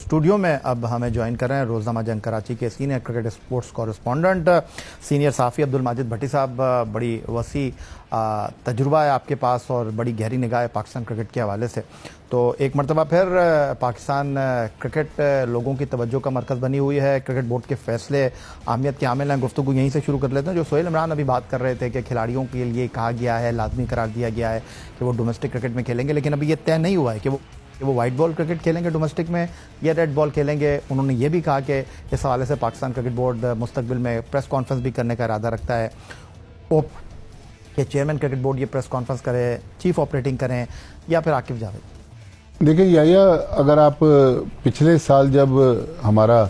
Studio में अब हमें ज्वाइन कर रहे हैं रोज़नामा जंग कराची के senior cricket sports correspondent senior साफ़ी अब्दुल माजिद भट्टी साहब। बड़ी वसी तजुर्बा है आपके पास और बड़ी गहरी निगाह है पाकिस्तान क्रिकेट के हवाले से। तो एक मरतबा फिर पाकिस्तान क्रिकेट लोगों की तवज्जो का मरकज़ बनी हुई है। क्रिकेट बोर्ड के फैसले अहमियत के हामिल हैं। गुफ्तगू यहीं से शुरू कर लेते हैं। जो सोहेल इमरान अभी बात कर रहे थे कि खिलाड़ियों के लिए कहा गया है, लाजमी करार दिया गया है कि वो डोमेस्टिक क्रिकेट में खेलेंगे, लेकिन अभी ये तय नहीं हुआ है कि वो वाइट बॉल क्रिकेट खेलेंगे डोमेस्टिक में या रेड बॉल खेलेंगे। उन्होंने ये भी कहा कि इस हवाले से पाकिस्तान क्रिकेट बोर्ड मुस्तकबिल में प्रेस कॉन्फ्रेंस भी करने का इरादा रखता है। होप कि चेयरमैन क्रिकेट बोर्ड ये प्रेस कॉन्फ्रेंस करे, चीफ ऑपरेटिंग करें या फिर आकिब जावेद। देखिए याया, अगर आप पिछले साल जब हमारा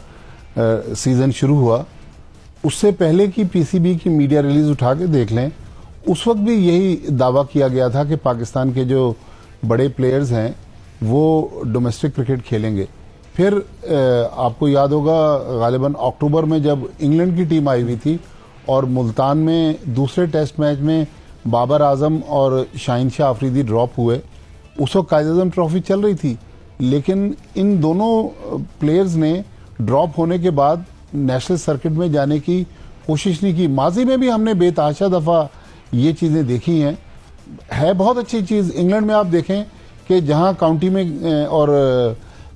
सीज़न शुरू हुआ उससे पहले की पीसीबी की मीडिया रिलीज उठा के देख लें, उस वक्त भी यही दावा किया गया था कि पाकिस्तान के जो बड़े प्लेयर्स हैं वो डोमेस्टिक क्रिकेट खेलेंगे। फिर आपको याद होगा गालिबन अक्टूबर में जब इंग्लैंड की टीम आई हुई थी और मुल्तान में दूसरे टेस्ट मैच में बाबर आजम और शाहीन शाह अफरीदी ड्रॉप हुए। उस वक्त कायद-ए-आज़म ट्रॉफी चल रही थी, लेकिन इन दोनों प्लेयर्स ने ड्रॉप होने के बाद नेशनल सर्किट में जाने की कोशिश नहीं की। माजी में भी हमने बेतहाशा दफ़ा ये चीज़ें देखी हैं। है बहुत अच्छी चीज़। इंग्लैंड में आप देखें कि जहां काउंटी में और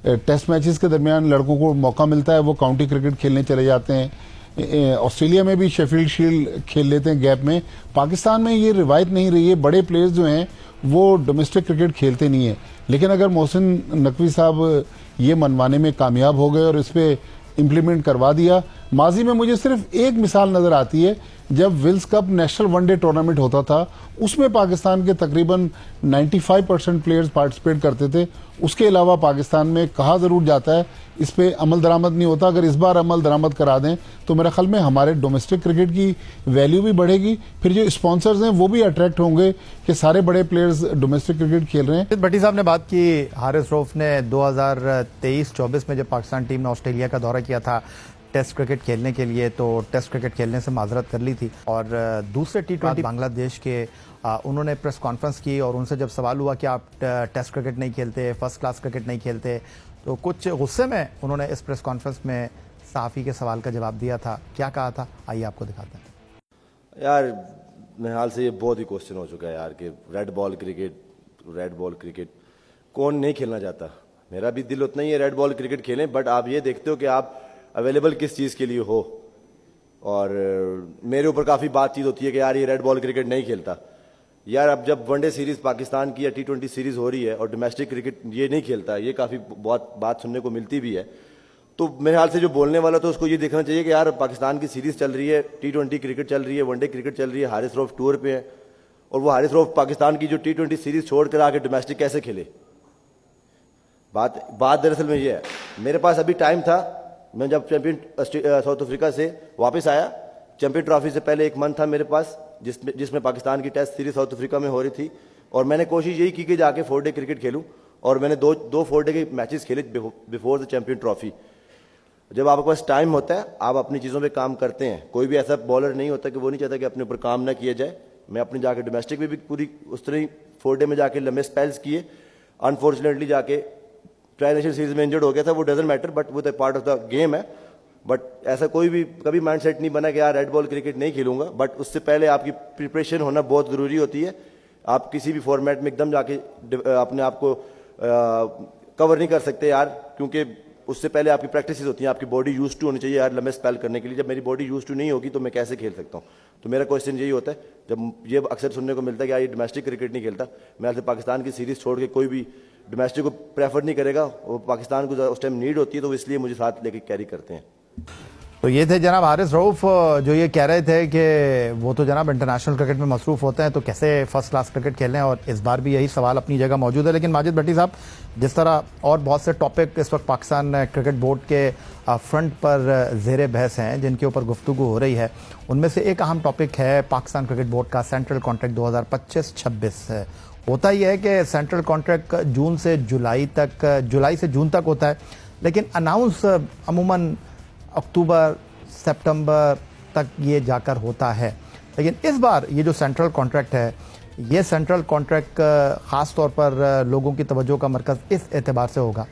टेस्ट मैचेस के दरमियान लड़कों को मौका मिलता है वो काउंटी क्रिकेट खेलने चले जाते हैं। ऑस्ट्रेलिया में भी शेफील्ड शील्ड खेल लेते हैं गैप में। पाकिस्तान में ये रिवायत नहीं रही है। बड़े प्लेयर्स जो हैं वो डोमेस्टिक क्रिकेट खेलते नहीं है। लेकिन अगर मोहसिन नकवी साहब ये मनवाने में कामयाब हो गए और इस पर इम्प्लीमेंट करवा दिया। माजी में मुझे सिर्फ एक मिसाल नजर आती है, जब Wills cup national one day tournament होता था उसमें पाकिस्तान के तकरीबन 95% प्लेयर्स पार्टिसिपेट करते थे। उसके अलावा पाकिस्तान में कहा जरूर जाता है, इस पे अमल दरामद नहीं होता। अगर इस बार अमल दरामद करा दें तो मेरे ख्याल में हमारे डोमेस्टिक क्रिकेट की वैल्यू भी बढ़ेगी। फिर जो स्पॉन्सर्स हैं वो भी अट्रैक्ट होंगे कि सारे बड़े प्लेयर्स डोमेस्टिक क्रिकेट खेल रहे हैं। भट्टी साहब ने बात की, हारिस रऊफ ने 2023-24 में जब पाकिस्तान टीम ने ऑस्ट्रेलिया का दौरा किया था टेस्ट क्रिकेट खेलने के लिए, तो टेस्ट क्रिकेट खेलने से माजरत कर ली थी और दूसरे T20 बांग्लादेश के उन्होंने प्रेस कॉन्फ्रेंस की और उनसे जब सवाल हुआ कि आप टेस्ट क्रिकेट नहीं खेलते, फर्स्ट क्लास क्रिकेट नहीं खेलते, तो कुछ गुस्से में उन्होंने इस प्रेस कॉन्फ्रेंस में सहाफ़ी के सवाल का जवाब दिया था। क्या कहा था, आइए आपको दिखाते हैं। यार मेरे हाल से ये बहुत ही क्वेश्चन हो चुका है यार कि रेड बॉल क्रिकेट कौन नहीं खेलना चाहता। मेरा भी दिल उतना ही है रेड बॉल क्रिकेट खेलें, बट आप ये देखते हो कि आप अवेलेबल किस चीज़ के लिए हो। और मेरे ऊपर काफ़ी बातचीत होती है कि यार ये रेड बॉल क्रिकेट नहीं खेलता। यार अब जब वनडे सीरीज़ पाकिस्तान की या T20 सीरीज़ हो रही है और डोमेस्टिक क्रिकेट ये नहीं खेलता, ये काफ़ी बहुत बात सुनने को मिलती भी है। तो मेरे हाल से जो बोलने वाला तो उसको ये देखना चाहिए कि यार पाकिस्तान की सीरीज़ चल रही है, T20 क्रिकेट चल रही है, वनडे क्रिकेट चल रही है, हारिस रऊफ टूर पे है और वो हारिस रऊफ पाकिस्तान की जो T20 सीरीज़ छोड़ कर आके डोमेस्टिक कैसे खेले। बात दरअसल में ये है, मेरे पास अभी टाइम था। मैं जब चैंपियन साउथ अफ्रीका से वापस आया, चैंपियन ट्रॉफी से पहले एक मंथ था मेरे पास जिसमें पाकिस्तान की टेस्ट सीरीज साउथ अफ्रीका में हो रही थी और मैंने कोशिश यही की कि जाके 4 डे क्रिकेट खेलूं और मैंने दो 4 डे के मैचेस खेले बिफोर द चैंपियन ट्रॉफी। जब आपके पास टाइम होता है आप अपनी चीज़ों पे काम करते हैं। कोई भी ऐसा बॉलर नहीं होता कि वो नहीं चाहता कि अपने ऊपर काम ना किया जाए। मैं अपनी जाके डोमेस्टिक में भी पूरी उस तरह ही 4 डे में जाके लंबे स्पेल्स किए। अनफॉर्चुनेटली जाके ट्राई नेशनल सीरीज में इंजर्ड हो गया था, वो डजंट मैटर, बट वो तो पार्ट ऑफ द गेम है। बट ऐसा कोई भी कभी माइंड सेट नहीं बना कि यार रेड बॉल क्रिकेट नहीं खेलूंगा। बट उससे पहले आपकी प्रिपरेशन होना बहुत ज़रूरी होती है। आप किसी भी फॉर्मेट में एकदम जाके अपने आप को कवर नहीं कर सकते यार, क्योंकि उससे पहले आपकी प्रैक्टिस होती है। आपकी बॉडी यूज टू होनी चाहिए यार लंबे स्पेल करने के लिए। जब मेरी बॉडी यूज टू नहीं होगी तो मैं कैसे खेल सकता हूँ। तो मेरा क्वेश्चन यही होता है, जब ये अक्सर सुनने को मिलता है कि यार ये डोमेस्टिक क्रिकेट नहीं खेलता, मैं आज पाकिस्तान की सीरीज़ छोड़ के कोई भी डोमेस्टिक को प्रेफर नहीं करेगा। वो पाकिस्तान को उस टाइम नीड होती है तो इसलिए मुझे साथ लेके कैरी करते हैं। तो ये थे जनाब हारिस रऊफ जो ये कह रहे थे कि वो तो जनाब इंटरनेशनल क्रिकेट में मसरूफ़ होते हैं तो कैसे फर्स्ट क्लास क्रिकेट खेलें, और इस बार भी यही सवाल अपनी जगह मौजूद है। लेकिन माजिद भट्टी साहब, जिस तरह और बहुत से टॉपिक इस वक्त पाकिस्तान क्रिकेट बोर्ड के फ्रंट पर ज़ेर बहस हैं जिनके ऊपर गुफ्तगू हो रही है, उनमें से एक अहम टॉपिक है पाकिस्तान क्रिकेट बोर्ड का सेंट्रल कॉन्ट्रैक्ट 2025-26 है। होता ही है कि सेंट्रल कॉन्ट्रैक्ट जून से जुलाई से जून तक होता है, लेकिन अनाउंस अमूमन अक्टूबर सितंबर तक ये जाकर होता है। लेकिन इस बार ये जो सेंट्रल कॉन्ट्रैक्ट है, ये सेंट्रल कॉन्ट्रैक्ट ख़ास तौर पर लोगों की तवज्जो का मरकज़ इस एतबार से होगा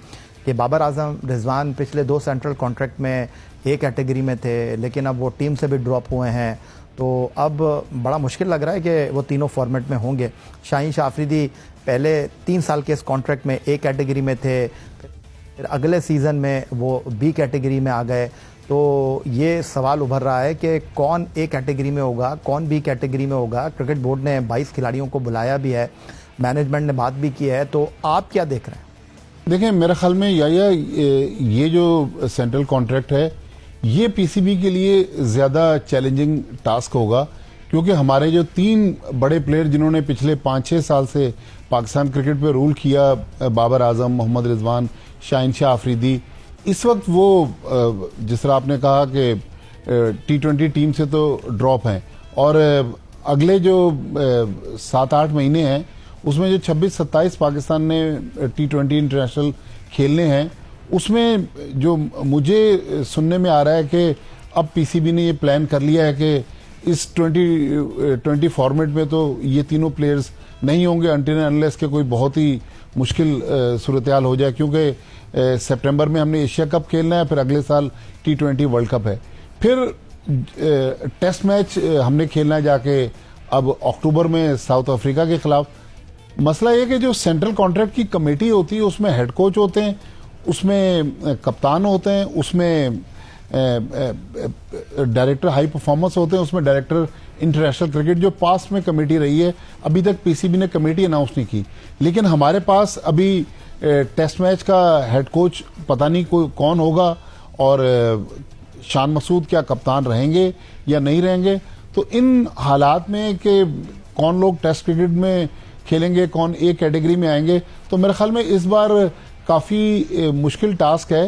کہ بابر اعظم رضوان پچھلے 2 سینٹرل کانٹریکٹ میں ایک کیٹیگری میں تھے لیکن اب وہ ٹیم سے بھی ڈراپ ہوئے ہیں, تو اب بڑا مشکل لگ رہا ہے کہ وہ تینوں فارمیٹ میں ہوں گے. شاہین شاہ آفریدی پہلے 3 سال کے اس کانٹریکٹ میں ایک کیٹیگری میں تھے, پھر اگلے سیزن میں وہ بی کیٹیگری میں آ گئے, تو یہ سوال ابھر رہا ہے کہ کون اے کیٹیگری میں ہوگا, کون بی کیٹیگری میں ہوگا. کرکٹ بورڈ نے 22 کھلاڑیوں کو بلایا بھی ہے, مینجمنٹ نے بات بھی کی ہے, تو آپ کیا دیکھ رہے ہیں؟ دیکھیں میرے خیال میں یہ جو سینٹرل کانٹریکٹ ہے یہ پی سی بی کے لیے زیادہ چیلنجنگ ٹاسک ہوگا, کیونکہ ہمارے جو 3 بڑے پلیئر جنہوں نے پچھلے 5-6 سال سے پاکستان کرکٹ پہ رول کیا, بابر اعظم, محمد رضوان, شاہین شاہ آفریدی, اس وقت وہ جس طرح آپ نے کہا کہ T20 ٹیم سے تو ڈراپ ہیں, اور اگلے جو 7-8 مہینے ہیں اس میں جو 26-27 پاکستان نے T20 انٹرنیشنل کھیلنے ہیں, اس میں جو مجھے سننے میں آ رہا ہے کہ اب پی سی بی نے یہ پلان کر لیا ہے کہ اس 20 فارمیٹ میں تو یہ تینوں پلیئرز نہیں ہوں گے انٹل انلیس کہ کوئی بہت ہی مشکل صورتحال ہو جائے, کیونکہ سپٹمبر میں ہم نے ایشیا کپ کھیلنا ہے, پھر اگلے سال T20 ورلڈ کپ ہے, پھر ٹیسٹ میچ ہم نے کھیلنا ہے جا کے اب اکتوبر میں ساؤتھ افریقہ کے خلاف. مسئلہ یہ کہ جو سینٹرل کانٹریکٹ کی کمیٹی ہوتی ہے اس میں ہیڈ کوچ ہوتے ہیں, اس میں کپتان ہوتے ہیں, اس میں ڈائریکٹر ہائی پرفارمنس ہوتے ہیں, اس میں ڈائریکٹر انٹرنیشنل کرکٹ, جو پاس میں کمیٹی رہی ہے. ابھی تک پی سی بی نے کمیٹی اناؤنس نہیں کی, لیکن ہمارے پاس ابھی ٹیسٹ میچ کا ہیڈ کوچ پتہ نہیں کون ہوگا, اور شان مسعود کیا کپتان رہیں گے یا نہیں رہیں گے. تو ان حالات میں کہ کون لوگ ٹیسٹ کرکٹ میں کھیلیں گے, کون ایک کیٹیگری میں آئیں گے, تو میرے خیال میں اس بار کافی مشکل ٹاسک ہے.